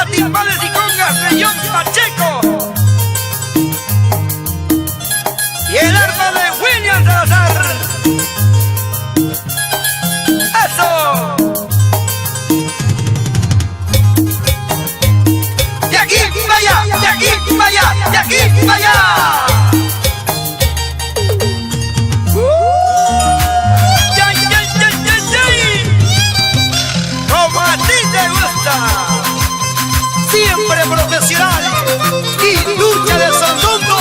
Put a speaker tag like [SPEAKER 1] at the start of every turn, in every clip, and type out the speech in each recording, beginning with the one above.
[SPEAKER 1] batería, timbales y congas de John Pacheco. Y el arma de William Salazar. ¡Eso! ¡De aquí para allá! ¡De aquí para allá! ¡De aquí para allá! Siempre profesional y lucha de Sandondo.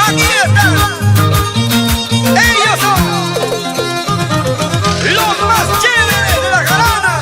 [SPEAKER 1] Aquí están. Ellos son los más chéveres de la jarana.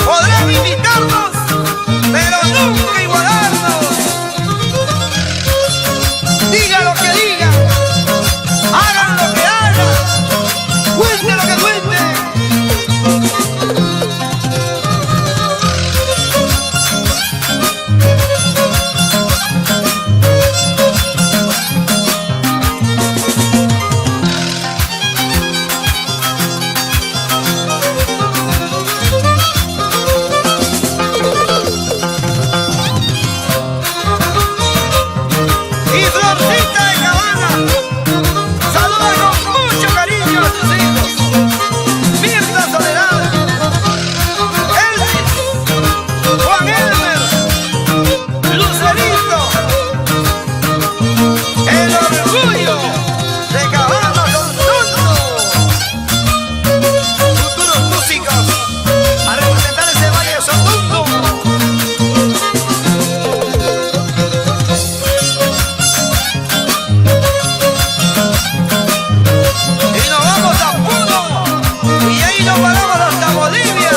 [SPEAKER 1] Podrán imitarnos, pero nunca igualarnos. Diga lo que diga, hagan lo que hagan, cuente lo que cuente. Y Florcita de Cabana saluda con mucho cariño a sus hijos. Mirta Soledad, Elvis, Juan Elmer, Lucerito, el orgullo de Cabana Sandondo. Futuros músicos a representar ese Valle de Sandondo. Y nos vamos a Puno, y ahí nos paramos hasta Bolivia.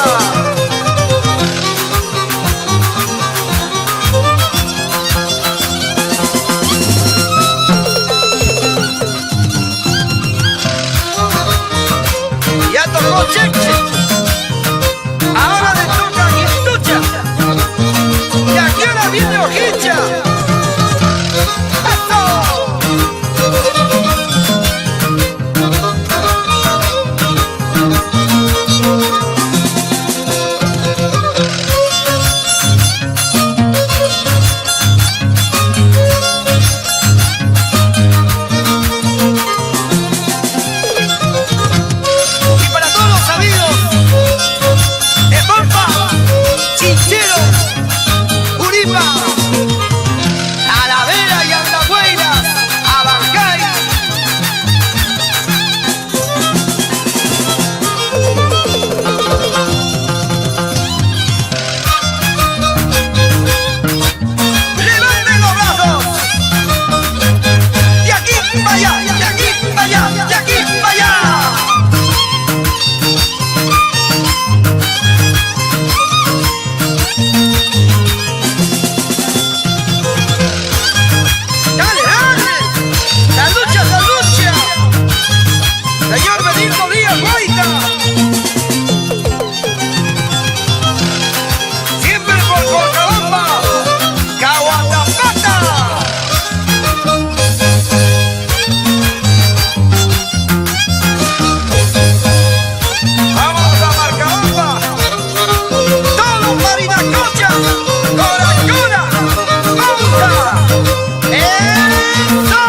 [SPEAKER 1] Ya tocó Cheche, ahora le toca a Quintucha, y aquí ahora viene Ojicha. Y para todos los amigos de Pampa, Chinchero, Uripa, Talavera y Andahuaylas, Abancay. ¡Levanten los brazos! ¡De aquí para allá! ¡De aquí para allá! ¡De aquí para allá! ¡Dale, dale! ¡La lucha, la lucha! Señor Benito Díaz Guaita. Siempre por Cochabamba, Caguatapata. Vamos a Marcabamba. Todos Marinacocha, Coracona, Pauta. ¡Eso!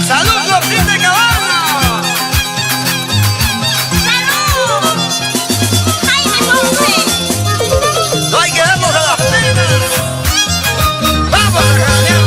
[SPEAKER 1] ¡Salud, Florcita de Cabana!
[SPEAKER 2] ¡Salud! ¡Jaime Ponce!
[SPEAKER 1] No hay que darnos a las penas. Vamos a ganar.